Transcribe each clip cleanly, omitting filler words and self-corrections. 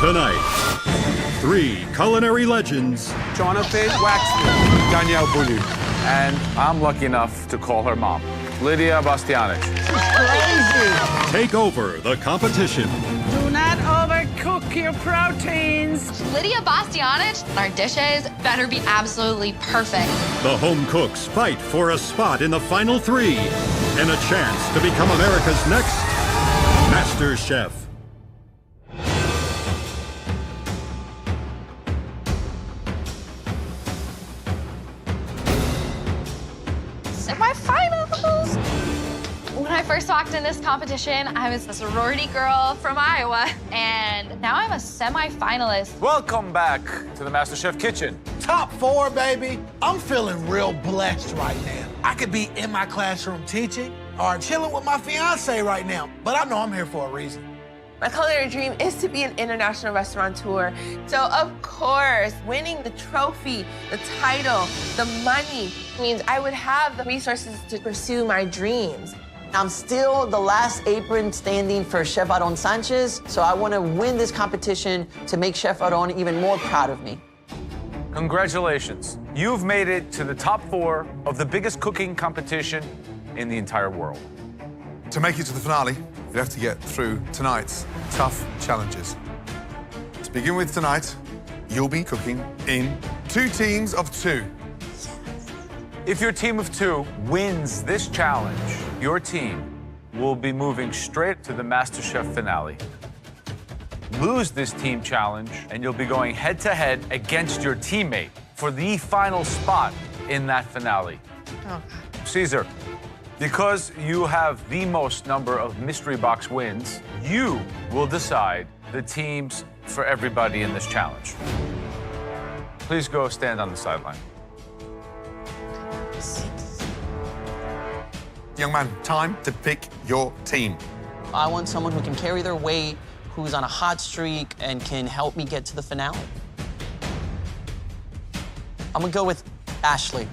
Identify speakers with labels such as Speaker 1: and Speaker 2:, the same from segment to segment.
Speaker 1: Tonight, 3 culinary legends.
Speaker 2: Jonathan Waxman.
Speaker 3: Danielle Boulou.
Speaker 2: And I'm lucky enough to call her mom, Lydia Bastianich.
Speaker 4: Crazy.
Speaker 1: Take over the competition.
Speaker 4: Do not overcook your proteins.
Speaker 5: Lydia Bastianich, our dishes better be absolutely perfect.
Speaker 1: The home cooks fight for a spot in the final 3 and a chance to become America's next Masterchef.
Speaker 5: Semifinals! When I first walked in this competition, I was a sorority girl from Iowa, and now I'm a semi-finalist.
Speaker 2: Welcome back to the MasterChef kitchen.
Speaker 6: Top 4, baby. I'm feeling real blessed right now. I could be in my classroom teaching or chilling with my fiance right now, but I know I'm here for a reason.
Speaker 7: My culinary dream is to be an international restaurateur. So, of course, winning the trophy, the title, the money means I would have the resources to pursue my dreams.
Speaker 8: I'm still the last apron standing for Chef Aaron Sanchez, so I want to win this competition to make Chef Aaron even more proud of me.
Speaker 2: Congratulations. You've made it to the top 4 of the biggest cooking competition in the entire world.
Speaker 3: To make it to the finale, you have to get through tonight's tough challenges. To begin with tonight, you'll be cooking in 2 teams of 2.
Speaker 2: If your team of 2 wins this challenge, your team will be moving straight to the MasterChef finale. Lose this team challenge, and you'll be going head-to-head against your teammate for the final spot in that finale.
Speaker 7: Oh.
Speaker 2: Caesar, because you have the most number of mystery box wins, you will decide the teams for everybody in this challenge. Please go stand on the sideline.
Speaker 3: Young man, time to pick your team.
Speaker 8: I want someone who can carry their weight, who's on a hot streak, and can help me get to the finale. I'm gonna go with Ashley.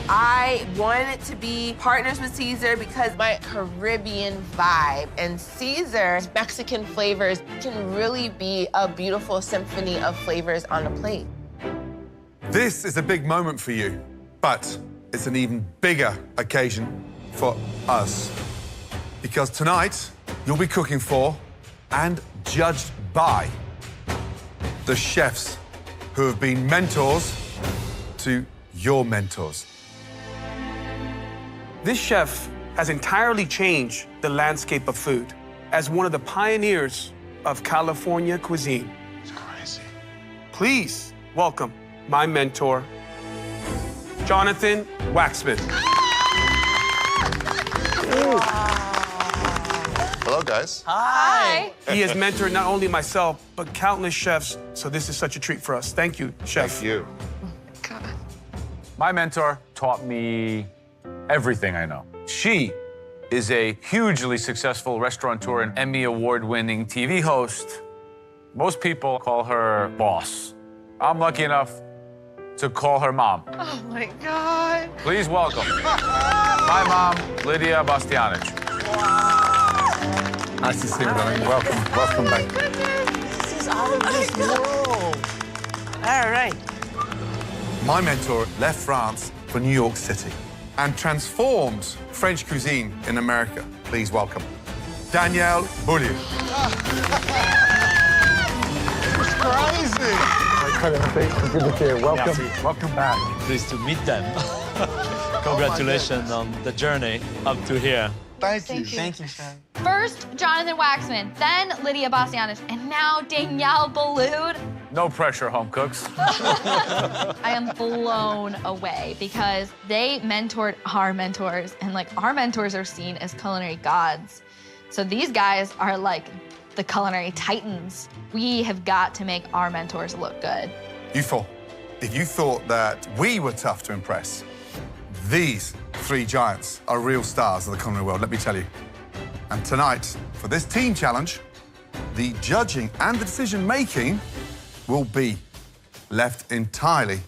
Speaker 7: I wanted to be partners with Caesar because my Caribbean vibe and Caesar's Mexican flavors can really be a beautiful symphony of flavors on a plate.
Speaker 3: This is a big moment for you, but it's an even bigger occasion for us. Because tonight, you'll be cooking for and judged by the chefs who have been mentors to your mentors.
Speaker 9: This chef has entirely changed the landscape of food as one of the pioneers of California cuisine.
Speaker 3: It's crazy.
Speaker 9: Please welcome my mentor, Jonathan Waxman.
Speaker 10: Hello, guys.
Speaker 8: Hi.
Speaker 9: He has mentored not only myself, but countless chefs, so this is such a treat for us. Thank you, chef.
Speaker 10: Thank you.
Speaker 7: God.
Speaker 2: My mentor taught me everything I know. She is a hugely successful restaurateur and Emmy Award-winning TV host. Most people call her boss. I'm lucky enough to call her mom.
Speaker 7: Oh my God.
Speaker 2: Please welcome my mom, Lydia Bastianich.
Speaker 3: Nice to see you, darling. Welcome back.
Speaker 8: This is out of this world.
Speaker 4: All right.
Speaker 3: My mentor left France for New York City and transformed French cuisine in America. Please welcome Danielle Boulou.
Speaker 6: It's crazy.
Speaker 3: Good to see you. Welcome back.
Speaker 11: Pleased to meet them. Congratulations on the journey up to here.
Speaker 6: Thank you.
Speaker 8: Thank you, chef.
Speaker 5: First, Jonathan Waxman, then Lydia Bastianich, and now Danielle Boulou.
Speaker 2: No pressure, home cooks.
Speaker 5: I am blown away because they mentored our mentors, and like our mentors are seen as culinary gods. So these guys are like the culinary titans. We have got to make our mentors look good.
Speaker 3: If you thought that we were tough to impress, these 3 giants are real stars of the culinary world, let me tell you. And tonight, for this team challenge, the judging and the decision-making will be left entirely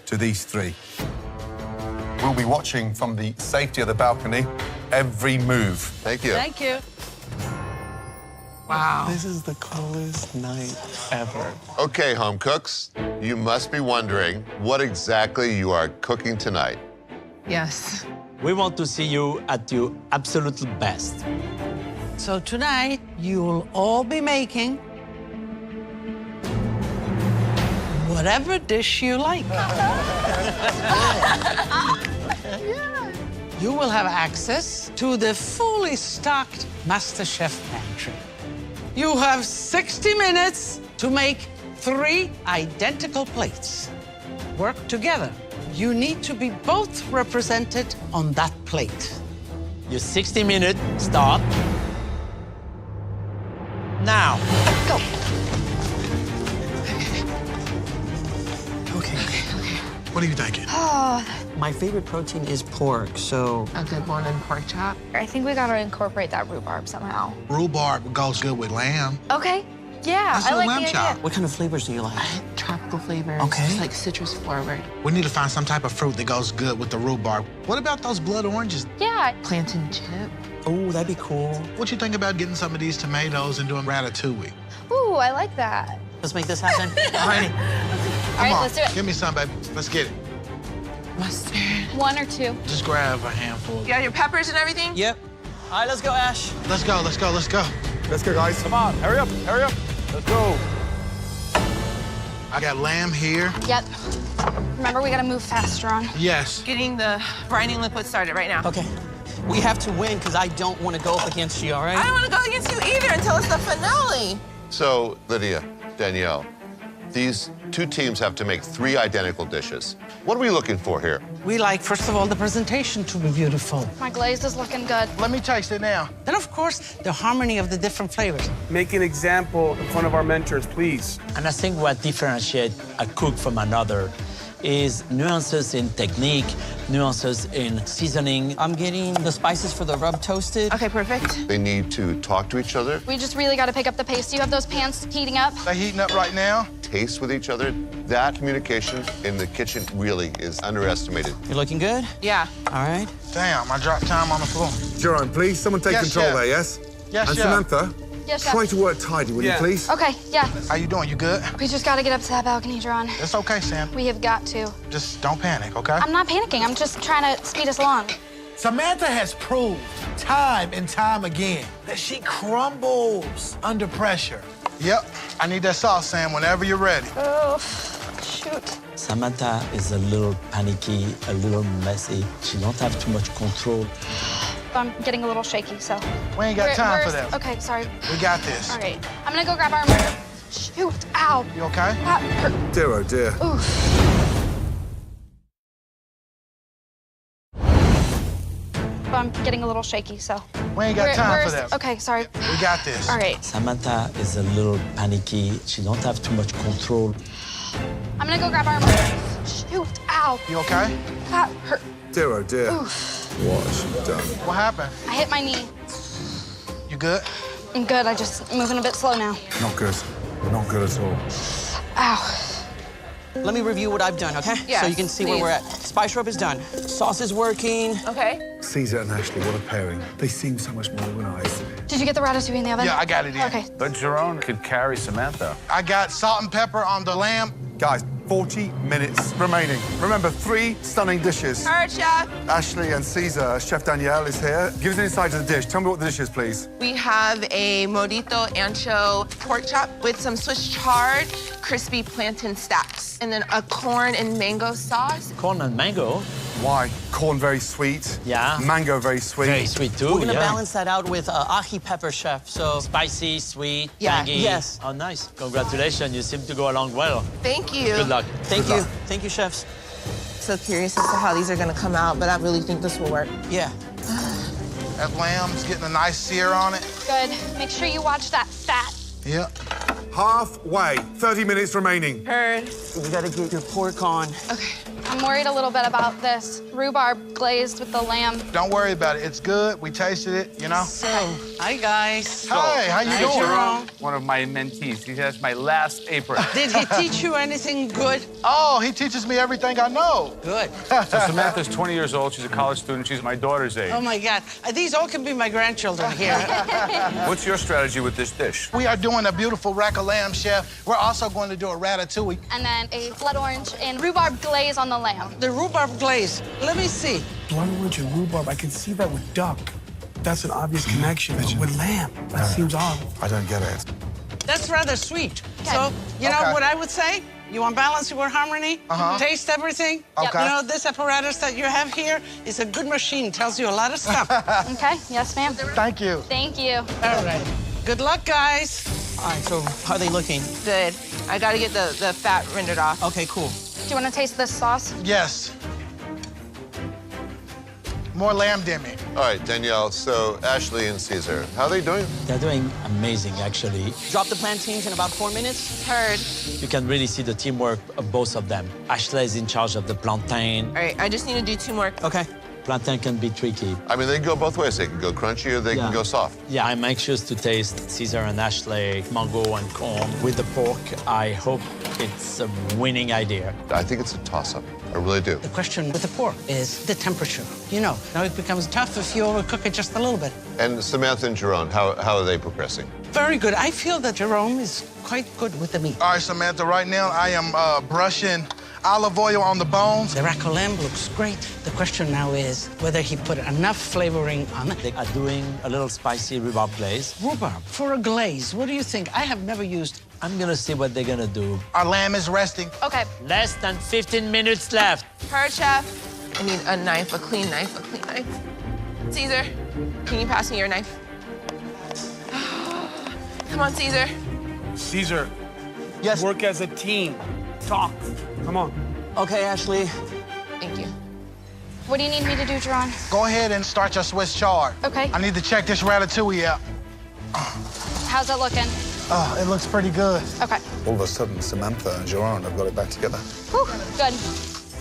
Speaker 3: to these 3. We'll be watching from the safety of the balcony every move.
Speaker 10: Thank you.
Speaker 4: Thank you.
Speaker 7: Wow.
Speaker 10: This is the coolest night ever.
Speaker 12: Okay, home cooks, you must be wondering what exactly you are cooking tonight.
Speaker 7: Yes.
Speaker 11: We want to see you at your absolute best.
Speaker 4: So tonight, you'll all be making whatever dish you like. You will have access to the fully stocked Masterchef pantry. You have 60 minutes to make 3 identical plates. Work together. You need to be both represented on that plate.
Speaker 11: Your 60-minute start now.
Speaker 4: Go.
Speaker 6: Okay. What are you thinking?
Speaker 8: My favorite protein is pork, so
Speaker 7: A good one in pork chop.
Speaker 5: I think we gotta incorporate that rhubarb somehow.
Speaker 6: Rhubarb goes good with lamb.
Speaker 5: Okay. Yeah,
Speaker 6: Let's
Speaker 5: I
Speaker 6: do
Speaker 5: like
Speaker 6: lamb
Speaker 5: the
Speaker 6: chop.
Speaker 5: idea.
Speaker 8: what kind of flavors do you like?
Speaker 7: Tropical flavors.
Speaker 8: Okay.
Speaker 7: Just like citrus forward.
Speaker 6: We need to find some type of fruit that goes good with the rhubarb. What about those blood oranges?
Speaker 5: Yeah.
Speaker 7: Plantain chip.
Speaker 8: Oh, that'd be cool.
Speaker 6: What you think about getting some of these tomatoes and doing ratatouille?
Speaker 5: Ooh, I like that.
Speaker 8: Let's make this happen.
Speaker 6: Alrighty.
Speaker 5: All right, let's do it.
Speaker 6: Give me some, baby. Let's get it.
Speaker 7: Mustard.
Speaker 5: 1 or 2.
Speaker 6: Just grab a handful.
Speaker 7: You got your peppers and everything?
Speaker 8: Yep. All right, let's go, Ash.
Speaker 6: Let's go, let's go, let's go.
Speaker 3: Let's go, guys.
Speaker 2: Come on, hurry up, hurry up. Let's go.
Speaker 6: I got lamb here.
Speaker 5: Yep. Remember, we gotta move faster on.
Speaker 6: Yes.
Speaker 7: Getting the brining liquid started right now.
Speaker 8: Okay. We have to win because I don't want to go up against you, all right?
Speaker 7: I don't want to go against you either until it's the finale.
Speaker 12: So, Lydia, Danielle, these two teams have to make 3 identical dishes. What are we looking for here?
Speaker 4: We like, first of all, the presentation to be beautiful.
Speaker 5: My glaze is looking good.
Speaker 6: Let me taste it now.
Speaker 4: Then, of course, the harmony of the different flavors.
Speaker 9: Make an example in front of our mentors, please.
Speaker 11: And I think what differentiates a cook from another is nuances in technique, nuances in seasoning.
Speaker 8: I'm getting the spices for the rub toasted.
Speaker 7: Okay, perfect.
Speaker 12: They need to talk to each other,
Speaker 5: We just really gotta pick up the pace. Do you have those pans heating up?
Speaker 6: They're heating up right now.
Speaker 12: taste with each other. That communication in the kitchen really is underestimated.
Speaker 8: You're looking good?
Speaker 7: Yeah.
Speaker 8: All right.
Speaker 6: Damn, I dropped time on the floor.
Speaker 3: Jerome, please, someone take
Speaker 6: Yes,
Speaker 3: control
Speaker 6: chef.
Speaker 3: there, yes?
Speaker 6: Yes,
Speaker 3: And
Speaker 6: chef.
Speaker 3: Samantha,
Speaker 5: Yes, chef.
Speaker 3: try to work tidy, will you, please?
Speaker 5: Okay, yeah.
Speaker 6: How you doing? You good?
Speaker 5: We just gotta get up to that balcony, Jerron.
Speaker 6: It's okay, Sam.
Speaker 5: We have got to.
Speaker 6: Just don't panic, okay?
Speaker 5: I'm not panicking. I'm just trying to speed us along.
Speaker 6: Samantha has proved time and time again that she crumbles under pressure. Yep, I need that sauce, Sam, whenever you're ready.
Speaker 5: Oh, shoot.
Speaker 11: Samantha is a little panicky, a little messy. She don't have too much control.
Speaker 5: I'm getting a little shaky, so.
Speaker 6: We ain't got time for that.
Speaker 5: Okay, sorry.
Speaker 6: We got this.
Speaker 5: All right. I'm gonna go grab our remote. Shoot, ow.
Speaker 6: You okay?
Speaker 5: That hurt.
Speaker 3: Dear, oh dear.
Speaker 5: I'm getting a little shaky, so.
Speaker 6: We ain't got time for
Speaker 5: where's-
Speaker 6: that.
Speaker 5: Okay, sorry.
Speaker 6: We got this.
Speaker 5: All right.
Speaker 11: Samantha is a little panicky. She don't have too much control.
Speaker 5: I'm gonna go grab our remote. Shoot, ow.
Speaker 6: You okay?
Speaker 5: That hurt.
Speaker 3: Dear, oh dear. What has she done?
Speaker 6: What happened?
Speaker 5: I hit my knee.
Speaker 6: You good?
Speaker 5: I'm good. I just moving a bit slow now.
Speaker 3: Not good. Not good at all.
Speaker 5: Ow.
Speaker 8: Let me review what I've done, okay?
Speaker 7: Yes,
Speaker 8: So you can see where
Speaker 7: please.
Speaker 8: we're at. Spice rub is done. Sauce is working.
Speaker 7: Okay.
Speaker 3: Caesar and Ashley, what a pairing. They seem so much more organized.
Speaker 5: Did you get the ratatouille in the oven?
Speaker 6: Yeah, I got it in.
Speaker 5: Okay.
Speaker 2: But Jerome could carry Samantha.
Speaker 6: I got salt and pepper on the lamb.
Speaker 3: Guys, 40 minutes remaining. Remember, 3 stunning dishes.
Speaker 7: All right, chef.
Speaker 3: Ashley and Caesar, Chef Danielle is here. Give us an insight to the dish. Tell me what the dish is, please.
Speaker 7: We have a Morito ancho pork chop with some Swiss chard, crispy plantain stacks, and then a corn and mango sauce.
Speaker 11: Corn and mango,
Speaker 3: Why? Corn very sweet.
Speaker 11: Yeah.
Speaker 3: Mango very sweet.
Speaker 11: very sweet too.
Speaker 8: We're gonna
Speaker 11: yeah.
Speaker 8: balance that out with ahi pepper, chef. So
Speaker 11: Spicy, sweet,
Speaker 8: Yeah,
Speaker 11: tangy.
Speaker 8: yes.
Speaker 11: Oh, nice. Congratulations. You seem to go along well.
Speaker 7: Thank you.
Speaker 11: Good luck.
Speaker 8: thank you. Thank you, chefs.
Speaker 7: So curious as to how these are gonna come out, but I really think this will work.
Speaker 8: Yeah.
Speaker 6: That lamb's getting a nice sear on it.
Speaker 5: Good. Make sure you watch that fat.
Speaker 6: Yep.
Speaker 3: Halfway. 30 minutes remaining.
Speaker 7: Heard.
Speaker 8: You gotta get your pork on.
Speaker 7: Okay.
Speaker 13: I'm worried a little bit about this rhubarb glazed with the lamb.
Speaker 6: Don't worry about it. It's good. We tasted it, you know?
Speaker 4: So, hi, guys.
Speaker 6: Hi, how you
Speaker 4: Hi,
Speaker 6: doing?
Speaker 4: Jerome.
Speaker 2: One of my mentees. He has my last apron.
Speaker 4: Did he teach you anything good?
Speaker 6: Oh, he teaches me everything I know.
Speaker 4: Good.
Speaker 2: So Samantha's 20 years old. She's a college student. She's my daughter's age.
Speaker 4: Oh, my God. These all can be my grandchildren here.
Speaker 2: What's your strategy with this dish?
Speaker 6: We are doing a beautiful rack of lamb, chef. We're also going to do a ratatouille.
Speaker 13: And then a blood orange and rhubarb glaze on the lamb.
Speaker 4: The rhubarb glaze. Let me see.
Speaker 9: Blood orange and rhubarb, I can see that with duck. That's an obvious connection. But with lamb, that seems odd.
Speaker 3: I don't get it.
Speaker 4: That's rather sweet.
Speaker 13: Okay.
Speaker 4: So, you know
Speaker 6: Okay.
Speaker 4: what I would say? You want balance, you want harmony? Taste everything.
Speaker 6: Okay.
Speaker 4: You know, this apparatus that you have here is a good machine. Tells you a lot of stuff.
Speaker 13: Okay, yes, ma'am.
Speaker 6: Thank you.
Speaker 13: Thank you.
Speaker 4: All right. Good luck, guys.
Speaker 8: All right, so how are they looking?
Speaker 7: Good. I gotta get the fat rendered off.
Speaker 8: Okay, cool.
Speaker 13: Do you want to taste this sauce?
Speaker 6: Yes. More lamb demi.
Speaker 12: All right, Danielle, so Ashley and Caesar, how are they doing?
Speaker 11: They're doing amazing, actually.
Speaker 8: Drop the plantains in about 4 minutes.
Speaker 7: Heard.
Speaker 11: You can really see the teamwork of both of them. Ashley is in charge of the plantain.
Speaker 7: All right, I just need to do 2 more.
Speaker 8: Okay.
Speaker 11: Plantain can be tricky.
Speaker 12: I mean, they can go both ways. They can go crunchy or they can go soft.
Speaker 11: Yeah, I'm anxious to taste Caesar and Ashley, mango and corn. With the pork, I hope it's a winning idea.
Speaker 12: I think it's a toss-up. I really do.
Speaker 4: The question with the pork is the temperature. You know, now it becomes tough if you overcook it just a little bit.
Speaker 12: And Samantha and Jerome, how are they progressing?
Speaker 4: Very good. I feel that Jerome is quite good with the meat.
Speaker 6: All right, Samantha, right now I am brushing olive oil on the bones.
Speaker 4: The rack of lamb looks great. The question now is whether he put enough flavoring on it.
Speaker 11: They are doing a little spicy rhubarb glaze.
Speaker 4: Rhubarb for a glaze. What do you think? I have never used.
Speaker 11: I'm gonna see what they're gonna do.
Speaker 6: Our lamb is resting.
Speaker 7: Okay.
Speaker 11: Less than 15 minutes left.
Speaker 7: Heard, chef. I need a knife, a clean knife, a clean knife. Caesar, can you pass me your knife? Come on, Caesar.
Speaker 9: Caesar,
Speaker 8: Yes.
Speaker 9: work as a team. Talk. Come on.
Speaker 8: Okay, Ashley.
Speaker 7: Thank you.
Speaker 13: What do you need me to do, Jerron?
Speaker 6: Go ahead and start your Swiss chard.
Speaker 13: Okay.
Speaker 6: I need to check this ratatouille out.
Speaker 13: How's it looking?
Speaker 6: Oh, it looks pretty good.
Speaker 13: Okay.
Speaker 3: All of a sudden, Samantha and Jerome have got it back together.
Speaker 13: Whew, good.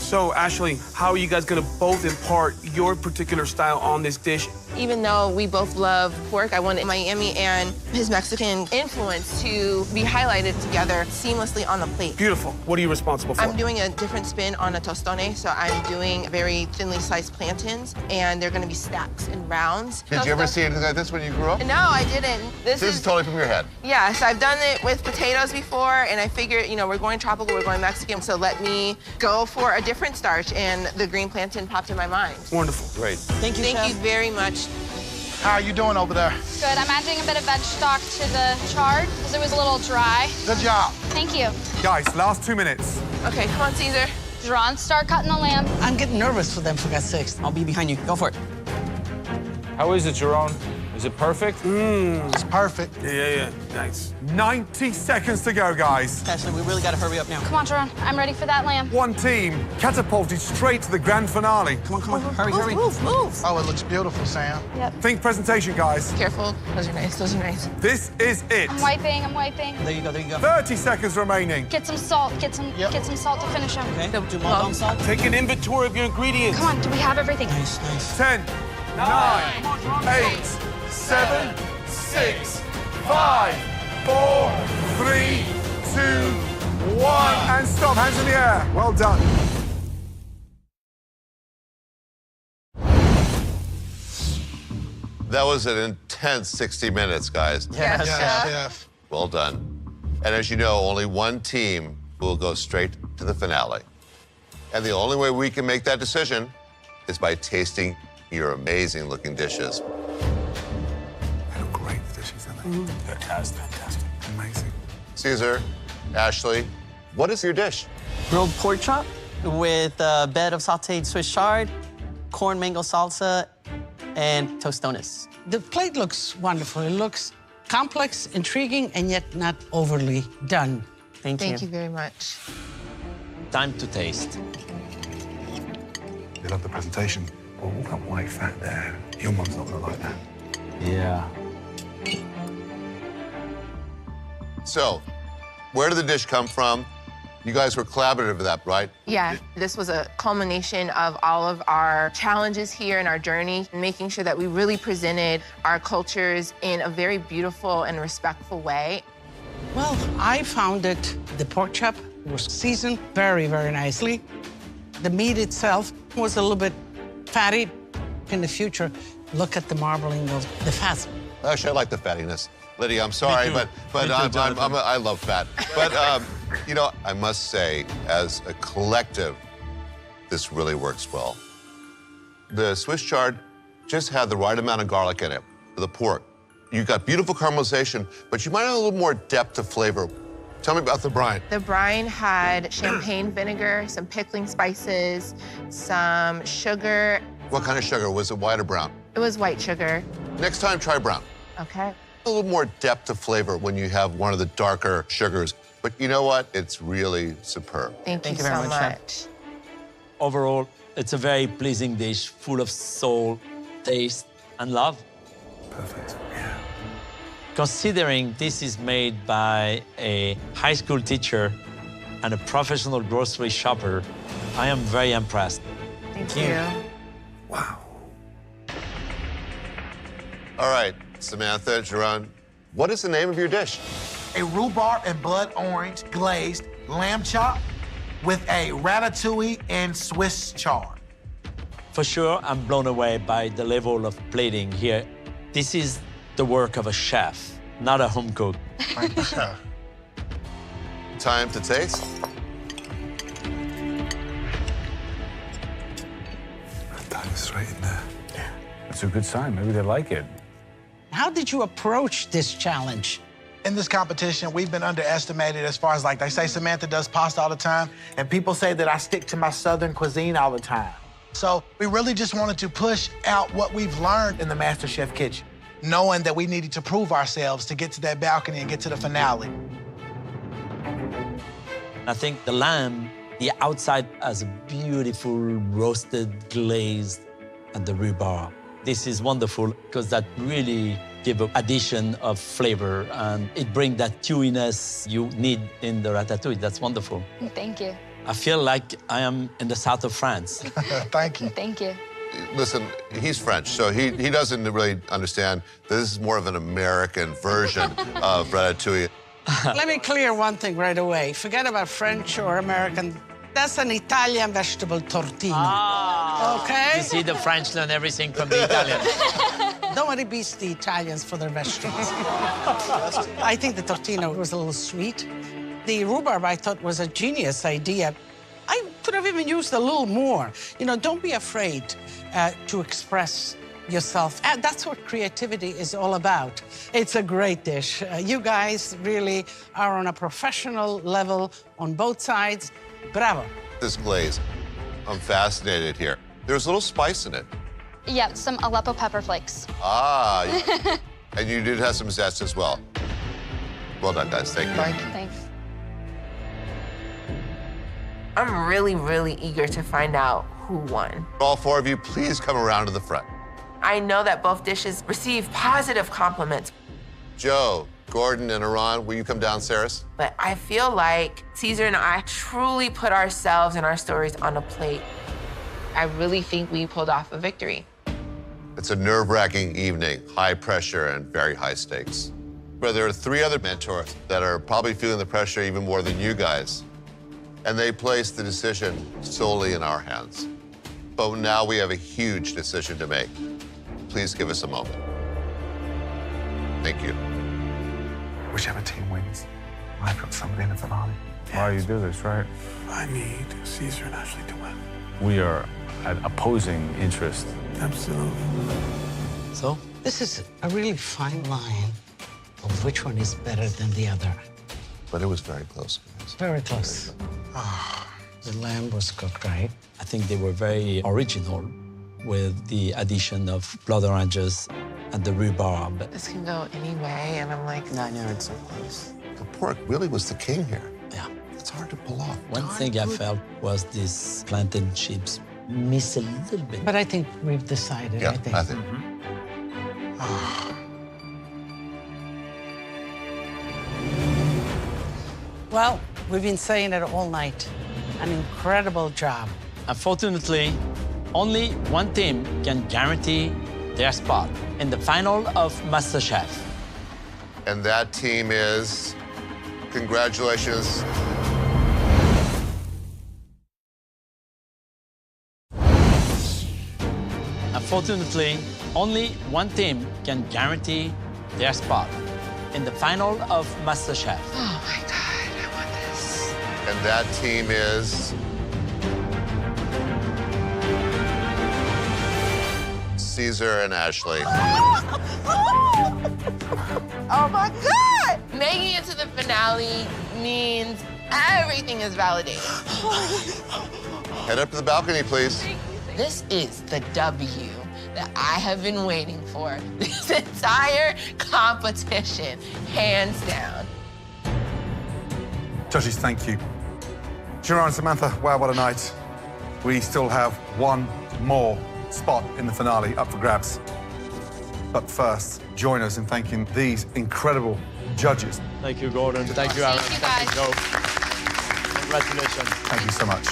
Speaker 9: So, Ashley, how are you guys gonna both impart your particular style on this dish?
Speaker 7: Even though we both love pork, I wanted Miami and his Mexican influence to be highlighted together seamlessly on the plate.
Speaker 9: Beautiful. What are you responsible for?
Speaker 7: I'm doing a different spin on a tostone, so I'm doing very thinly sliced plantains, and they're gonna be stacks and rounds.
Speaker 12: Did you ever see anything like this when you grew up?
Speaker 7: No, I didn't. This
Speaker 12: This is totally from your head.
Speaker 7: Yes, I've done it with potatoes before, and I figured, you know, we're going tropical, we're going Mexican, so let me go for a different starch, and the green plantain popped in my mind.
Speaker 9: Wonderful.
Speaker 12: Great.
Speaker 8: Thank you,
Speaker 7: Thank
Speaker 8: Chef.
Speaker 7: you very much.
Speaker 6: How are you doing over there?
Speaker 13: Good. I'm adding a bit of veg stock to the chard because it was a little dry.
Speaker 6: Good job.
Speaker 13: Thank you.
Speaker 3: Guys, last 2 minutes.
Speaker 7: Okay, come on, Caesar.
Speaker 13: Jerron, start cutting the lamb.
Speaker 4: I'm getting nervous for them, for God's sakes.
Speaker 8: I'll be behind you. Go for it.
Speaker 2: How is it, Jerome? Is it perfect?
Speaker 6: It's perfect.
Speaker 9: Yeah. Nice.
Speaker 3: 90 seconds to go, guys.
Speaker 8: Ashley, we really gotta hurry up now.
Speaker 13: Come on, Jerron. I'm ready for that lamb.
Speaker 3: One team catapulted straight to the grand finale.
Speaker 8: Come on. Hurry, hurry.
Speaker 7: Move, move.
Speaker 6: Oh, it looks beautiful, Sam.
Speaker 3: Think presentation, guys.
Speaker 7: Careful. Those are nice, those are nice.
Speaker 3: This is it.
Speaker 13: I'm wiping.
Speaker 8: There you go, there you go.
Speaker 3: 30 seconds remaining.
Speaker 13: Get some salt. Get some salt to finish them.
Speaker 8: Okay, do Maldon salt.
Speaker 9: Take an inventory of your ingredients.
Speaker 13: Come on, do we have everything?
Speaker 8: Nice.
Speaker 3: 10, 9, 8, 7, 6, 5, 4, 3, 2, 1. And stop. Hands in the air. Well done.
Speaker 12: That was an intense 60 minutes, guys.
Speaker 8: Yes,
Speaker 6: Chef.
Speaker 12: Well done. And as you know, only one team will go straight to the finale. And the only way we can make that decision is by tasting your amazing looking dishes.
Speaker 3: They look great, the dishes, don't they?
Speaker 9: Fantastic.
Speaker 3: Amazing.
Speaker 12: Caesar, Ashley, what is your dish?
Speaker 8: Grilled pork chop with a bed of sauteed Swiss chard, corn mango salsa, and tostones.
Speaker 4: The plate looks wonderful. It looks complex, intriguing, and yet not overly done.
Speaker 8: Thank you.
Speaker 7: Thank you very much.
Speaker 11: Time to taste.
Speaker 3: They love the presentation. Oh, all that white fat there. Your mum's not gonna like that.
Speaker 11: Yeah.
Speaker 12: So, where did the dish come from? You guys were collaborative with that, right?
Speaker 7: Yeah, this was a culmination of all of our challenges here in our journey, making sure that we really presented our cultures in a very beautiful and respectful way.
Speaker 4: Well, I found that the pork chop was seasoned very, very nicely. The meat itself was a little bit fatty. In the future, look at the marbling of the fat.
Speaker 12: Actually, I like the fattiness. Lydia, I'm sorry, but I love fat. But, you know, I must say, as a collective, this really works well. The Swiss chard just had the right amount of garlic in it for the pork. You got beautiful caramelization, but you might have a little more depth of flavor. Tell me about the brine.
Speaker 7: The brine had champagne vinegar, some pickling spices, some sugar.
Speaker 12: What kind of sugar? Was it white or brown?
Speaker 7: It was white sugar.
Speaker 12: Next time, try brown.
Speaker 7: Okay.
Speaker 12: A little more depth of flavor when you have one of the darker sugars. But you know what? It's really superb.
Speaker 7: Thank you very much.
Speaker 11: Overall, it's a very pleasing dish, full of soul, taste, and love.
Speaker 10: Perfect.
Speaker 11: Considering this is made by a high school teacher and a professional grocery shopper, I am very impressed.
Speaker 7: Thank you.
Speaker 10: Wow.
Speaker 12: All right, Samantha, Jerron, what is the name of your dish?
Speaker 6: A rhubarb and blood orange glazed lamb chop with a ratatouille and Swiss chard.
Speaker 11: For sure, I'm blown away by the level of plating here. This is the work of a chef, not a home cook.
Speaker 12: Time to taste.
Speaker 10: That is right in there.
Speaker 2: That's a good sign. Maybe they like it.
Speaker 4: How did you approach this challenge?
Speaker 6: In this competition, we've been underestimated as far as, like, they say Samantha does pasta all the time, and people say that I stick to my Southern cuisine all the time. So we really just wanted to push out what we've learned in the Masterchef kitchen, knowing that we needed to prove ourselves to get to that balcony and get to the finale.
Speaker 11: I think the lamb, the outside has a beautiful roasted glaze and the rhubarb. This is wonderful because that really gives an addition of flavor and it brings that chewiness you need in the ratatouille. That's wonderful.
Speaker 5: Thank you.
Speaker 11: I feel like I am in the south of France.
Speaker 6: Thank you.
Speaker 5: Thank you.
Speaker 12: Listen, he's French, so he doesn't really understand that this is more of an American version of ratatouille.
Speaker 4: Let me clear one thing right away. Forget about French or American. That's an Italian vegetable tortino.
Speaker 11: Ah.
Speaker 4: Okay?
Speaker 11: You see, the French learn everything from the Italians.
Speaker 4: Nobody beats the Italians for their vegetables. I think the tortino was a little sweet. The rhubarb, I thought, was a genius idea. I could have even used a little more. You know, don't be afraid to express yourself. And that's what creativity is all about. It's a great dish. You guys really are on a professional level on both sides. Bravo.
Speaker 12: This glaze, I'm fascinated here. There's a little spice in it.
Speaker 13: Yeah, some Aleppo pepper flakes.
Speaker 12: Ah, and you did have some zest as well. Well done, guys. Thank you.
Speaker 13: Thanks.
Speaker 7: I'm really, really eager to find out who won.
Speaker 12: All four of you, please come around to the front.
Speaker 7: I know that both dishes received positive compliments,
Speaker 12: Joe, Gordon, and Iran, will you come downstairs?
Speaker 7: but I feel like Caesar and I truly put ourselves and our stories on a plate. I really think we pulled off a victory.
Speaker 12: It's a nerve-wracking evening, high pressure and very high stakes. But there are three other mentors that are probably feeling the pressure even more than you guys. And they place the decision solely in our hands. But now we have a huge decision to make. Please give us a moment. Thank you.
Speaker 10: Whichever team wins, I've got somebody in the finale.
Speaker 2: Why you do this, right?
Speaker 10: I need Caesar and Ashley to win.
Speaker 2: We are at opposing interests.
Speaker 10: Absolutely.
Speaker 11: So,
Speaker 4: This is a really fine line of which one is better than the other.
Speaker 12: But it was very close, guys.
Speaker 4: Very close. The lamb was cooked right.
Speaker 11: I think they were very original with the addition of blood oranges and the rhubarb.
Speaker 7: This can go any way, and I'm like,
Speaker 8: I know, it's so close.
Speaker 12: The pork really was the king here.
Speaker 11: Yeah.
Speaker 12: It's hard to pull off.
Speaker 11: One thing I felt was this plantain chips miss a little bit.
Speaker 4: But I think we've decided,
Speaker 12: Yeah,
Speaker 4: I think.
Speaker 12: I think.
Speaker 4: Well, We've been saying it all night. An incredible job.
Speaker 11: Unfortunately, only one team can guarantee their spot in the final of MasterChef.
Speaker 12: And that team is, congratulations.
Speaker 11: Unfortunately, only one team can guarantee their spot in the final of MasterChef.
Speaker 7: Oh my God, I want this.
Speaker 12: And that team is Caesar and Ashley.
Speaker 7: Oh my God! Making it to the finale means everything is validated.
Speaker 12: Head up to the balcony, please.
Speaker 7: This is the W that I have been waiting for this entire competition, hands down.
Speaker 3: Judges, thank you. Gerard and Samantha, wow, what a night. We still have one more spot in the finale up for grabs. But first, join us in thanking these incredible judges.
Speaker 11: Thank you, Gordon. Thank you, Aaron.
Speaker 13: Thank you, guys.
Speaker 11: Joe. Congratulations.
Speaker 3: Thank you so much.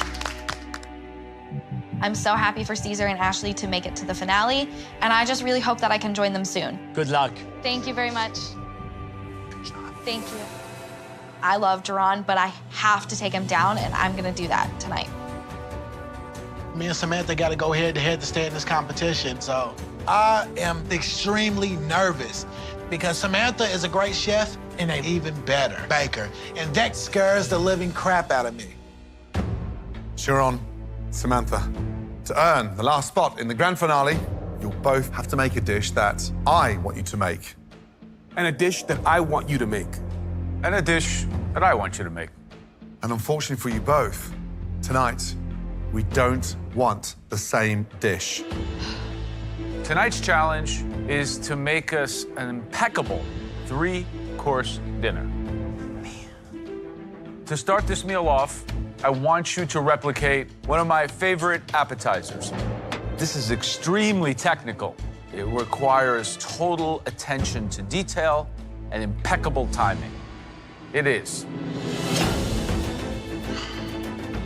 Speaker 5: I'm so happy for Caesar and Ashley to make it to the finale, and I just really hope that I can join them soon.
Speaker 11: Good luck.
Speaker 13: Thank you very much. Thank you.
Speaker 5: I love Duran, but I have to take him down, and I'm gonna do that tonight.
Speaker 6: Me and Samantha got to go head-to-head to stay in this competition, so I am extremely nervous because Samantha is a great chef and an even better baker, and that scares the living crap out of me.
Speaker 3: Sharon, Samantha, to earn the last spot in the grand finale, you'll both have to make a dish that I want you to make.
Speaker 9: And a dish that I want you to make.
Speaker 2: And a dish that I want you to make.
Speaker 3: And unfortunately for you both, tonight, we don't want the same dish.
Speaker 2: Tonight's challenge is to make us an impeccable 3-course dinner. To start this meal off, I want you to replicate one of my favorite appetizers. This is extremely technical. It requires total attention to detail and impeccable timing. It is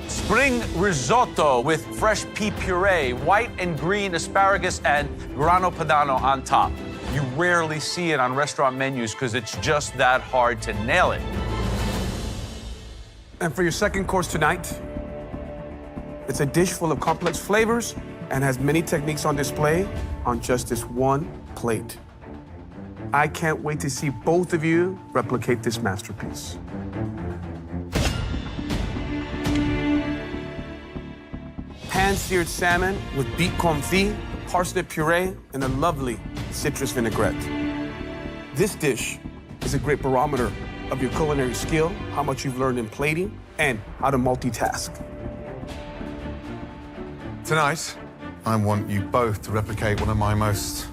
Speaker 2: spring risotto with fresh pea puree, white and green asparagus, and grano padano on top. You rarely see it on restaurant menus because it's just that hard to nail it.
Speaker 9: And for your second course tonight, it's a dish full of complex flavors and has many techniques on display on just this one plate. I can't wait to see both of you replicate this masterpiece. Pan-seared salmon with beet confit, parsnip puree, and a lovely citrus vinaigrette. This dish is a great barometer of your culinary skill, how much you've learned in plating, and how to multitask.
Speaker 3: Tonight, I want you both to replicate one of my most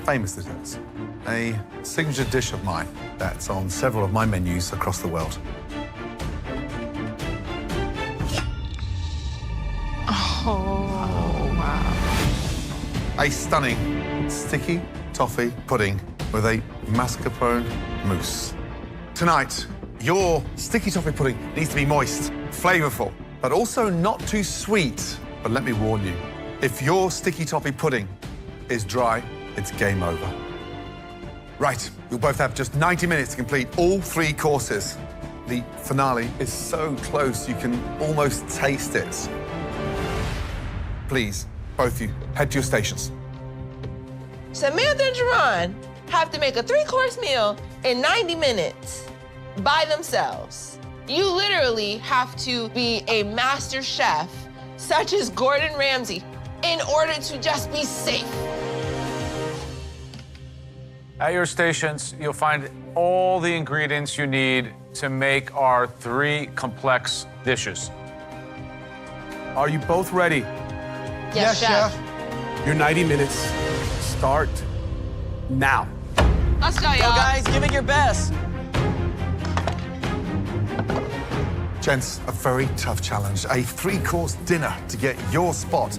Speaker 3: famous desserts, a signature dish of mine that's on several of my menus across the world.
Speaker 7: Oh, wow.
Speaker 3: A stunning sticky toffee pudding with a mascarpone mousse. Tonight, your sticky toffee pudding needs to be moist, flavorful, but also not too sweet. But let me warn you, if your sticky toffee pudding is dry, it's game over. Right, you'll both have just 90 minutes to complete all 3 courses. The finale is so close you can almost taste it. Please, both of you, head to your stations.
Speaker 7: Samantha and Jerron have to make a 3-course meal in 90 minutes by themselves. You literally have to be a master chef, such as Gordon Ramsay, in order to just be safe.
Speaker 2: At your stations, you'll find all the ingredients you need to make our 3 complex dishes.
Speaker 9: Are you both ready?
Speaker 13: Yes, Chef.
Speaker 9: Your 90 minutes start now.
Speaker 7: Let's go,
Speaker 11: Go,
Speaker 7: y'all.
Speaker 11: guys, give it your best.
Speaker 3: Gents, a very tough challenge. A 3-course dinner to get your spot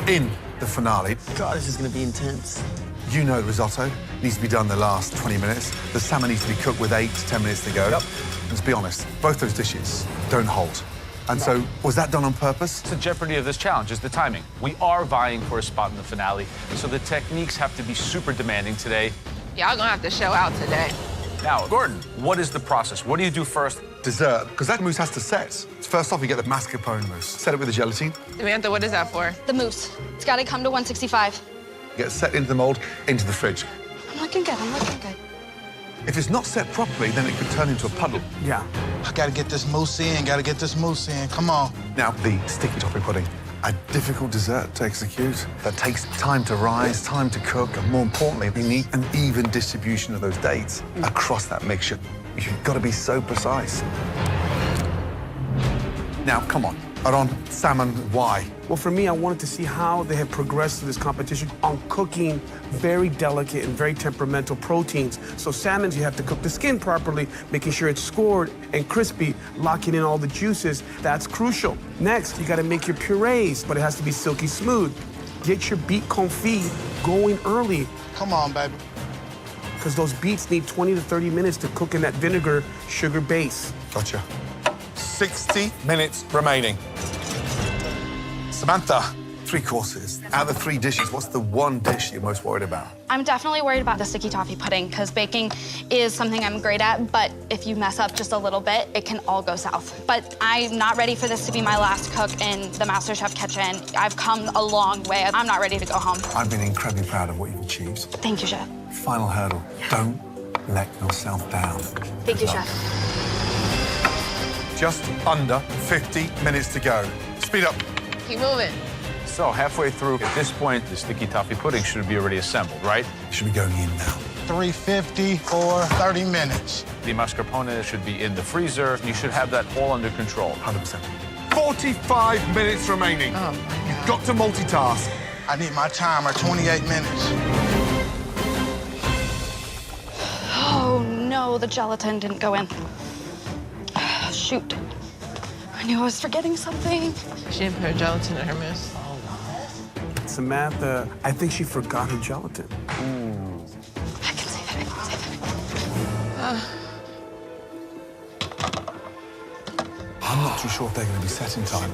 Speaker 3: in the finale.
Speaker 8: God, this is gonna be intense.
Speaker 3: You know the risotto needs to be done in the last 20 minutes. The salmon needs to be cooked with 8 to 10 minutes to go.
Speaker 2: Yep.
Speaker 3: Let's be honest, both those dishes don't hold. And so, was that done on purpose?
Speaker 2: The jeopardy of this challenge is the timing. We are vying for a spot in the finale, so the techniques have to be super demanding today.
Speaker 7: Y'all gonna have to show out today.
Speaker 2: Now, Gordon, what is the process? What do you do first?
Speaker 3: Dessert, because that mousse has to set. First off, you get the mascarpone mousse. Set it with the gelatine.
Speaker 7: Samantha, what is that for?
Speaker 13: The mousse. It's got to come to 165.
Speaker 3: Get set into the mold, into the fridge.
Speaker 13: I'm looking good. I'm looking good.
Speaker 3: If it's not set properly, then it could turn into a puddle.
Speaker 9: Yeah.
Speaker 6: I gotta get this mousse in, gotta get this mousse in. Come on.
Speaker 3: Now, the sticky toffee pudding. A difficult dessert to execute that takes time to rise, time to cook, and more importantly, you need an even distribution of those dates across that mixture. You've got to be so precise. Now, come on. Aron, salmon, why?
Speaker 9: Well, for me, I wanted to see how they have progressed through this competition on cooking very delicate and very temperamental proteins. So salmons, you have to cook the skin properly, making sure it's scored and crispy, locking in all the juices. That's crucial. Next, you got to make your purees, but it has to be silky smooth. Get your beet confit going early.
Speaker 6: Come on, baby.
Speaker 9: Because those beets need 20 to 30 minutes to cook in that vinegar sugar base.
Speaker 3: Gotcha. 60 minutes remaining. Samantha, 3 courses. Out of the 3 dishes, what's the one dish you're most worried about?
Speaker 13: I'm definitely worried about the sticky toffee pudding because baking is something I'm great at, but if you mess up just a little bit, it can all go south. But I'm not ready for this to be my last cook in the Masterchef kitchen. I've come a long way. I'm not ready to go home.
Speaker 3: I've been incredibly proud of what you've achieved.
Speaker 13: Thank you, Chef.
Speaker 3: Final hurdle. Don't let yourself down.
Speaker 13: Thank you, Chef.
Speaker 3: Just under 50 minutes to go. Speed up.
Speaker 7: Keep moving.
Speaker 2: So, halfway through, at this point, the sticky toffee pudding should be already assembled, right?
Speaker 3: Should be going in now.
Speaker 6: 350 for 30 minutes.
Speaker 2: The mascarpone should be in the freezer. You should have that all under control.
Speaker 3: 100%. 45 minutes remaining.
Speaker 7: Oh, my God.
Speaker 3: You've got to multitask.
Speaker 6: I need my timer, 28 minutes.
Speaker 13: Oh, no, the gelatin didn't go in. Shoot. I knew I was forgetting something.
Speaker 7: She didn't put her gelatin in her mousse.
Speaker 9: Samantha, I think she forgot her gelatin.
Speaker 13: I can save it. I can save it.
Speaker 3: I'm not too sure if they're going to be set in time.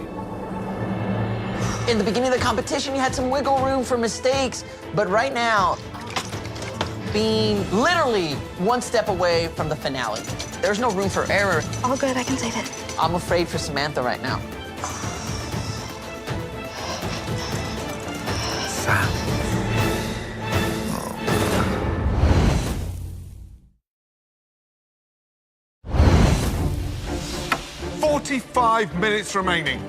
Speaker 8: In the beginning of the competition, you had some wiggle room for mistakes, but right now, being literally 1 step away from the finale. There's no room for error.
Speaker 13: All good. I can save it.
Speaker 8: I'm afraid for Samantha right now.
Speaker 3: Sam. 45 minutes remaining.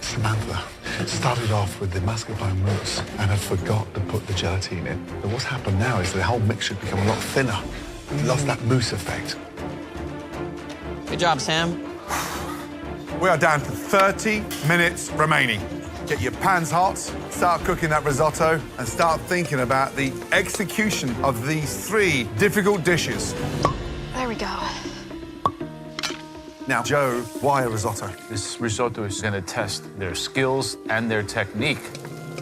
Speaker 10: Samantha started off with the mascarpone mousse and had forgot to put the gelatine in. But what's happened now is the whole mixture has become a lot thinner. You lost that mousse effect.
Speaker 8: Good job, Sam.
Speaker 3: We are down to 30 minutes remaining. Get your pans hot, start cooking that risotto, and start thinking about the execution of these 3 difficult dishes.
Speaker 13: There we go.
Speaker 3: Now, Joe, why a risotto?
Speaker 2: This risotto is going to test their skills and their technique.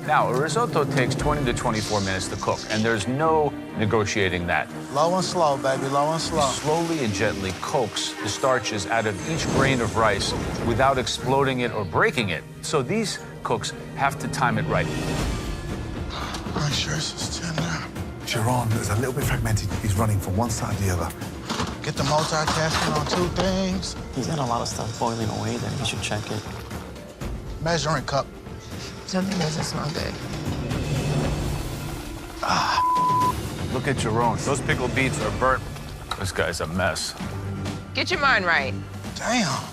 Speaker 2: Now, a risotto takes 20 to 24 minutes to cook, and there's no negotiating that.
Speaker 6: Low and slow, baby, low and slow.
Speaker 2: Slowly and gently coax the starches out of each grain of rice without exploding it or breaking it. So these cooks have to time it right.
Speaker 6: I'm sure this is tender.
Speaker 3: Sharon is a little bit fragmented. He's running from one side to the other.
Speaker 6: Get the multitasking on 2 things.
Speaker 8: He's got a lot of stuff boiling away there. You should check it.
Speaker 6: Measuring cup.
Speaker 7: Something doesn't smell good.
Speaker 2: Look at Jerome. Those pickled beets are burnt. This guy's a mess.
Speaker 7: Get your mind right.
Speaker 6: Damn.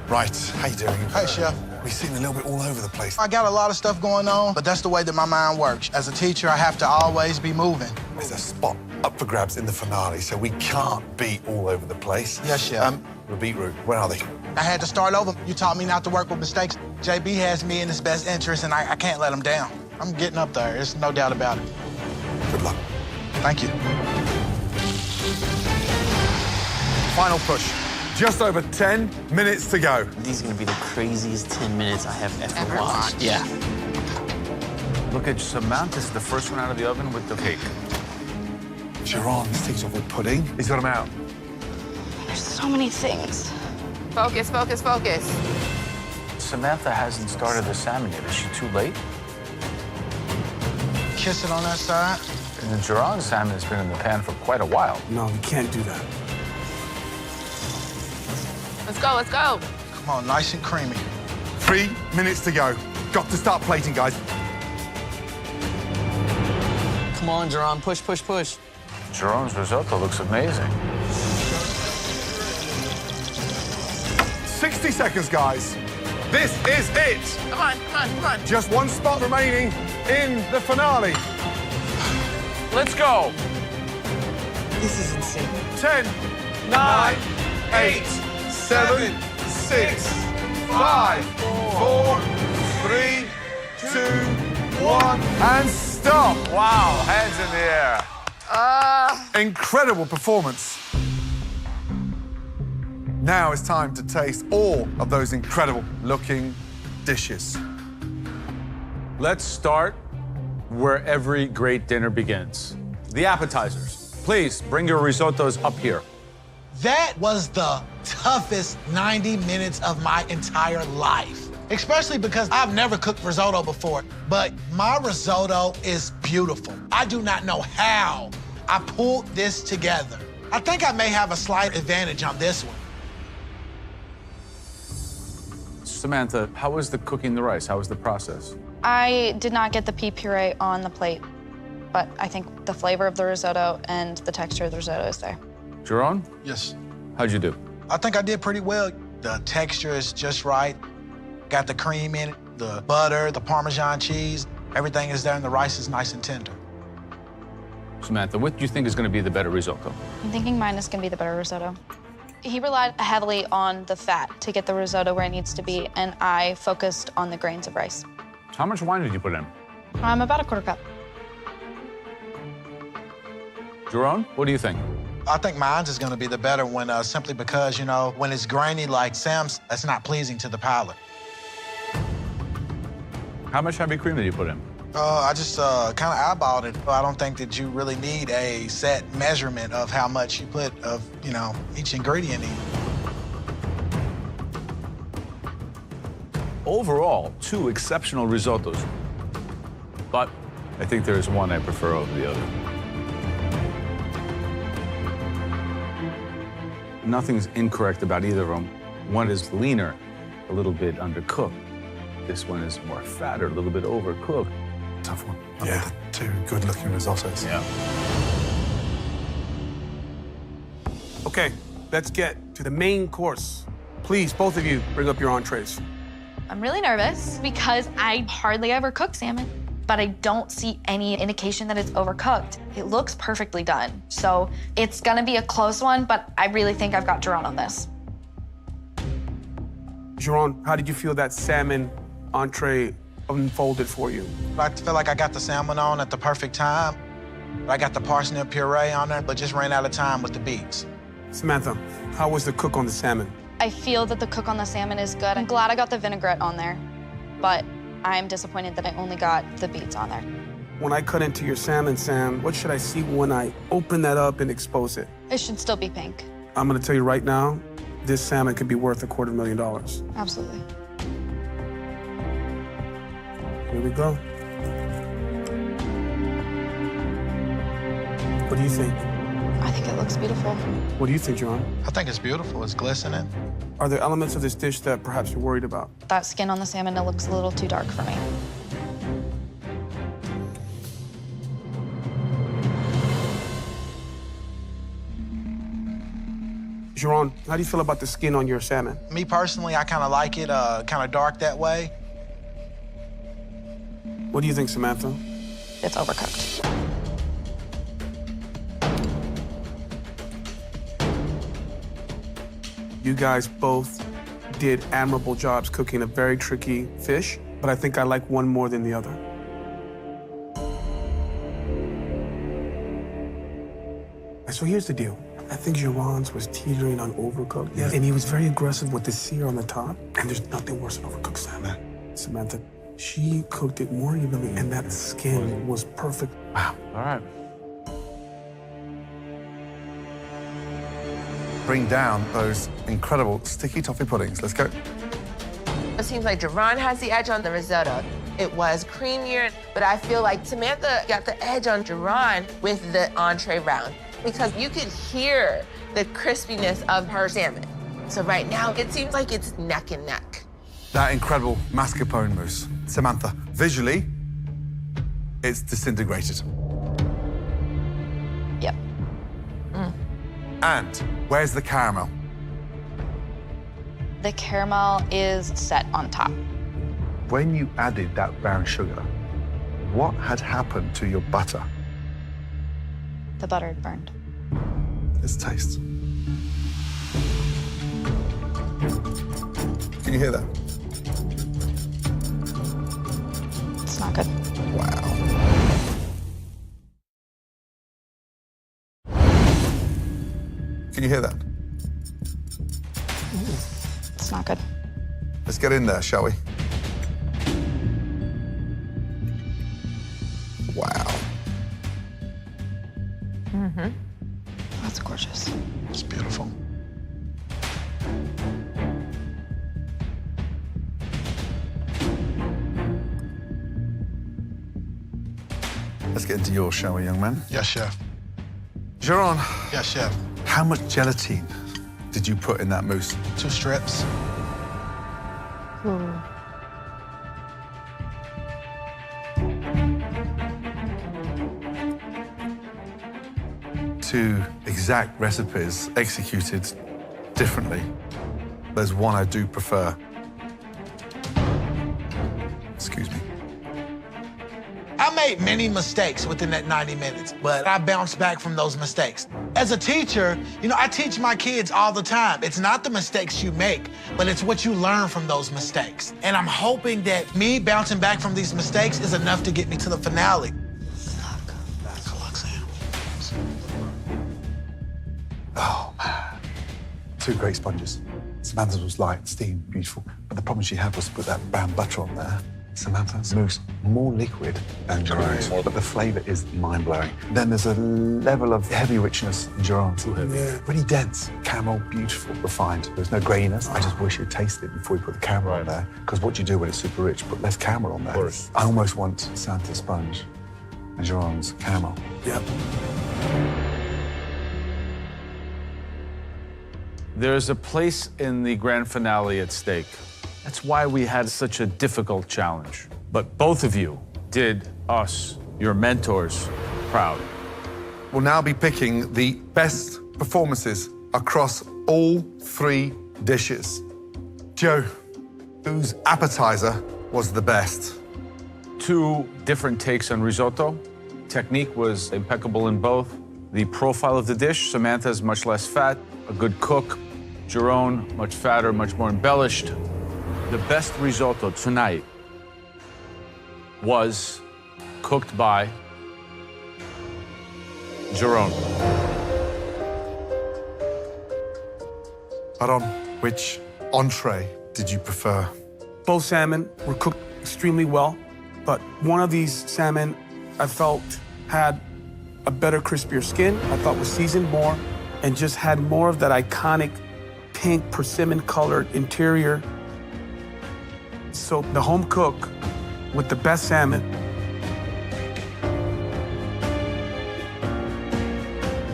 Speaker 3: Right, how you doing?
Speaker 6: Hey, Chef.
Speaker 3: We seem a little bit all over the place.
Speaker 6: I got a lot of stuff going on, but that's the way that my mind works. As a teacher, I have to always be moving.
Speaker 3: There's a spot up for grabs in the finale, so we can't be all over the place.
Speaker 6: Yes, Chef.
Speaker 3: The beetroot, where are they?
Speaker 6: I had to start over. You taught me not to work with mistakes. JB has me in his best interest, and I can't let him down. I'm getting up there. There's no doubt about it.
Speaker 3: Good luck.
Speaker 6: Thank you.
Speaker 3: Final push. Just over 10 minutes to go.
Speaker 8: These are gonna be the craziest 10 minutes I have ever watched. Yeah.
Speaker 2: Look at Samantha. This is the first one out of the oven with the cake.
Speaker 10: Geron, this thing's over pudding.
Speaker 3: He's got him out.
Speaker 13: There's so many things.
Speaker 7: Focus, focus, focus.
Speaker 2: Samantha hasn't started the salmon yet. Is she too late?
Speaker 6: Kiss it on that side.
Speaker 2: And the Geron salmon has been in the pan for quite a while.
Speaker 9: No, you can't do that.
Speaker 7: Let's go, let's go.
Speaker 6: Come on, nice and creamy.
Speaker 3: 3 minutes to go. Got to start plating, guys.
Speaker 8: Come on, Geron, push, push, push.
Speaker 2: Geron's risotto looks amazing.
Speaker 3: 60 seconds, guys. This is it.
Speaker 7: Come on, come on, come on.
Speaker 3: Just one spot remaining in the finale.
Speaker 2: Let's go.
Speaker 4: This is insane.
Speaker 3: 10, 9, 8, 7, 6, 5, 4, 3, 2, 1, and stop.
Speaker 2: Wow, hands in the air.
Speaker 3: Incredible performance. Now it's time to taste all of those incredible looking dishes.
Speaker 2: Let's start where every great dinner begins. The appetizers. Please bring your risottos up here.
Speaker 6: That was the toughest 90 minutes of my entire life, especially because I've never cooked risotto before, but my risotto is beautiful. I do not know how I pulled this together. I think I may have a slight advantage on this one.
Speaker 2: Samantha, how was the cooking the rice? How was the process?
Speaker 13: I did not get the pea puree on the plate, but I think the flavor of the risotto and the texture of the risotto is there.
Speaker 2: Geron,
Speaker 6: Yes.
Speaker 2: how'd you do?
Speaker 6: I think I did pretty well. The texture is just right. Got the cream in it, the butter, the Parmesan cheese. Everything is there, and the rice is nice and tender.
Speaker 2: Samantha, what do you think is going to be the better risotto?
Speaker 13: I'm thinking mine is gonna be the better risotto. He relied heavily on the fat to get the risotto where it needs to be, and I focused on the grains of rice.
Speaker 2: How much wine did you put in?
Speaker 13: About a quarter cup.
Speaker 2: Geron, what do you think?
Speaker 6: I think mine's is gonna be the better one, simply because, you know, when it's grainy like Sam's, that's not pleasing to the palate.
Speaker 2: How much heavy cream did you put in?
Speaker 6: I just kind of eyeballed it. I don't think that you really need a set measurement of how much you put of, you know, each ingredient in.
Speaker 2: Overall, 2 exceptional risottos. But I think there is one I prefer over the other. Nothing's incorrect about either of them. One is leaner, a little bit undercooked. This one is more fatter, a little bit overcooked.
Speaker 10: Tough one.
Speaker 3: Yeah.
Speaker 10: The 2 good-looking risottos.
Speaker 2: Yeah.
Speaker 9: Okay, let's get to the main course. Please, both of you, bring up your entrees.
Speaker 5: I'm really nervous because I hardly ever cook salmon, but I don't see any indication that it's overcooked. It looks perfectly done. So it's gonna be a close one, but I really think I've got Geron on this.
Speaker 9: Geron, how did you feel that salmon entree unfolded for you?
Speaker 6: I feel like I got the salmon on at the perfect time. I got the parsnip puree on there, but just ran out of time with the beets.
Speaker 9: Samantha, how was the cook on the salmon?
Speaker 13: I feel that the cook on the salmon is good. I'm glad I got the vinaigrette on there, but I'm disappointed that I only got the beets on there.
Speaker 9: When I cut into your salmon, Sam, what should I see when I open that up and expose it?
Speaker 13: It should still be pink.
Speaker 9: I'm gonna tell you right now, this salmon could be worth $250,000.
Speaker 13: Absolutely.
Speaker 9: Here we go. What do you think?
Speaker 13: I think it looks beautiful.
Speaker 9: What do you think, John?
Speaker 6: I think it's beautiful. It's glistening.
Speaker 9: Are there elements of this dish that perhaps you're worried about?
Speaker 13: That skin on the salmon, it looks a little too dark for me.
Speaker 9: Geron, how do you feel about the skin on your salmon?
Speaker 6: Me personally, I kind of like it kind of dark that way.
Speaker 9: What do you think, Samantha?
Speaker 13: It's overcooked.
Speaker 9: You guys both did admirable jobs cooking a very tricky fish, but I think I like one more than the other. So here's the deal. I think Geron's was teetering on overcooked. Yes. And he was very aggressive with the sear on the top. And there's nothing worse than overcooked salmon. Samantha, She cooked it more evenly, and that skin was perfect.
Speaker 2: Wow. All right.
Speaker 3: Bring down those incredible sticky toffee puddings. Let's go.
Speaker 7: It seems like Jerron has the edge on the risotto. It was creamier, but I feel like Samantha got the edge on Jerron with the entree round because you could hear the crispiness of her salmon. So right now, it seems like it's neck and neck.
Speaker 3: That incredible mascarpone mousse. Samantha, visually, it's disintegrated.
Speaker 5: Yep.
Speaker 3: And where's the caramel?
Speaker 5: The caramel is set on top.
Speaker 10: When you added that brown sugar, what had happened to your butter?
Speaker 5: The butter had burned.
Speaker 3: Let's taste. Can you hear that?
Speaker 5: It's not good.
Speaker 3: Wow. Can you hear that?
Speaker 5: It's not good.
Speaker 3: Let's get in there, shall we? Wow.
Speaker 5: That's gorgeous.
Speaker 10: It's beautiful.
Speaker 3: Let's get into yours, shall we, young man?
Speaker 6: Yes, chef.
Speaker 3: Jerron,
Speaker 6: Yes, chef.
Speaker 3: how much gelatine did you put in that mousse?
Speaker 6: 2 strips.
Speaker 3: Two exact recipes executed differently. There's one I do prefer. Excuse me.
Speaker 6: I made many mistakes within that 90 minutes, but I bounced back from those mistakes. As a teacher, I teach my kids all the time. It's not the mistakes you make, but it's what you learn from those mistakes. And I'm hoping that me bouncing back from these mistakes is enough to get me to the finale.
Speaker 10: Oh, man. 2 great sponges. Samantha's was light, steamed, beautiful. But the problem she had was to put that brown butter on there. Samantha's mousse, more liquid than Jerron's, but the flavor is mind-blowing. Then there's a level of heavy richness in Jerron's. Really dense. Caramel, beautiful, refined. There's no graininess. I just wish you'd tasted it before you put the caramel on there. Because what you do when it's super rich, put less caramel on there. I almost want Santa's sponge and Jerron's caramel.
Speaker 9: Yep.
Speaker 2: There's a place in the grand finale at stake. That's why we had such a difficult challenge. But both of you did us, your mentors, proud.
Speaker 3: We'll now be picking the best performances across all 3 dishes. Joe, whose appetizer was the best?
Speaker 2: 2 different takes on risotto. Technique was impeccable in both. The profile of the dish, Samantha's much less fat, a good cook. Jerron, much fatter, much more embellished. The best risotto tonight was cooked by Jerron.
Speaker 3: Baron, which entree did you prefer?
Speaker 9: Both salmon were cooked extremely well, but one of these salmon I felt had a better, crispier skin. I thought was seasoned more and just had more of that iconic pink, persimmon-colored interior. So the home cook with the best salmon,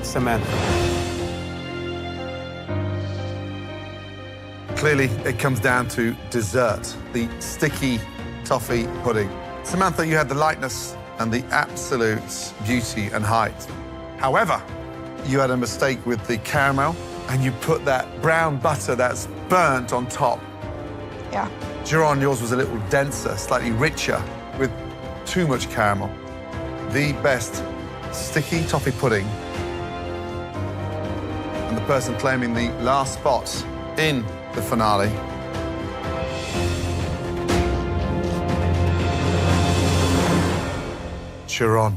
Speaker 9: Samantha.
Speaker 3: Clearly, it comes down to dessert, the sticky toffee pudding. Samantha, you had the lightness and the absolute beauty and height. However, you had a mistake with the caramel, and you put that brown butter that's burnt on top.
Speaker 5: Yeah.
Speaker 3: Jerron, yours was a little denser, slightly richer, with too much caramel. The best sticky toffee pudding. And the person claiming the last spot in the finale. Jerron.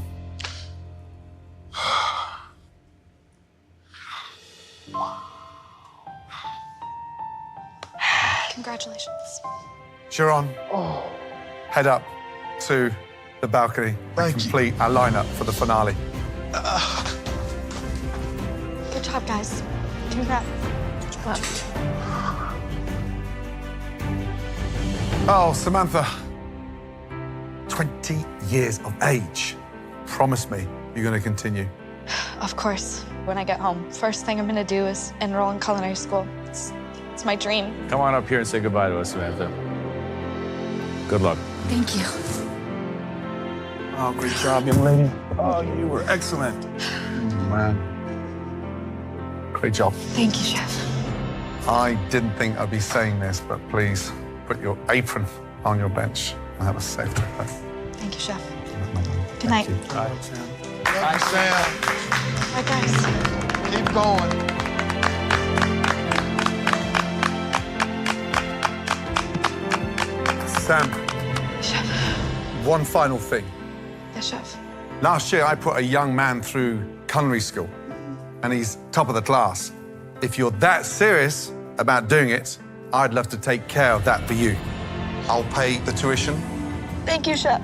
Speaker 13: Congratulations.
Speaker 3: Jerron, head up to the balcony and complete our lineup for the finale.
Speaker 5: Good job, guys. Congrats.
Speaker 3: Oh, Samantha, 20 years of age. Promise me you're going to continue.
Speaker 13: Of course. When I get home, first thing I'm gonna do is enroll in culinary school. It's my dream.
Speaker 2: Come on up here and say goodbye to us, Samantha. Good luck.
Speaker 13: Thank you.
Speaker 9: Oh, great job, young lady. Oh, you were excellent.
Speaker 3: Man. Great job.
Speaker 13: Thank you, Chef.
Speaker 3: I didn't think I'd be saying this, but please put your apron on your bench and have a safe trip.
Speaker 13: Thank you, Chef. Good night.
Speaker 6: Bye, Sam. Bye, Sam.
Speaker 13: Bye, guys.
Speaker 6: Keep going.
Speaker 3: Sam,
Speaker 13: Chef.
Speaker 3: one final thing.
Speaker 13: Yes, Chef.
Speaker 3: Last year, I put a young man through culinary school, and he's top of the class. If you're that serious about doing it, I'd love to take care of that for you. I'll pay the tuition.
Speaker 13: Thank you, Chef.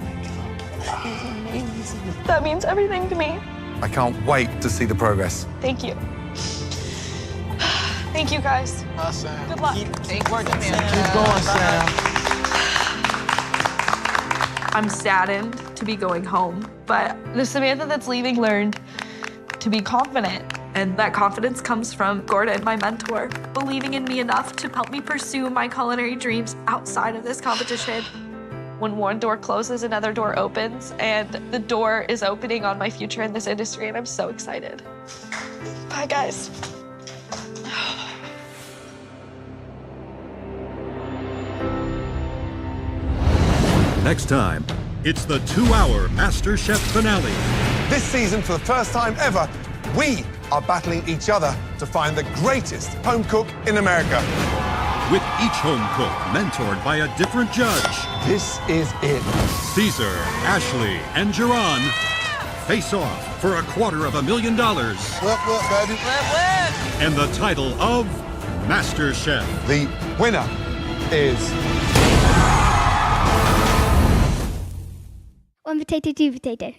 Speaker 13: That means everything to me.
Speaker 3: I can't wait to see the progress.
Speaker 13: Thank you. Thank you, guys.
Speaker 6: Bye, Sam.
Speaker 13: Good luck.
Speaker 4: Keep working, man.
Speaker 6: Keep going, Sam.
Speaker 5: I'm saddened to be going home, but the Samantha that's leaving learned to be confident. And that confidence comes from Gordon, my mentor, believing in me enough to help me pursue my culinary dreams outside of this competition. When one door closes, another door opens, and the door is opening on my future in this industry, and I'm so excited. Bye, guys.
Speaker 1: Next time, it's the 2-hour MasterChef finale.
Speaker 3: This season, for the first time ever, we are battling each other to find the greatest home cook in America.
Speaker 1: With each home cook mentored by a different judge.
Speaker 3: This is it.
Speaker 1: Caesar, Ashley, and Jerron face off for $250,000
Speaker 6: Look, baby.
Speaker 1: and the title of MasterChef.
Speaker 3: The winner is...
Speaker 14: One potato, two potato.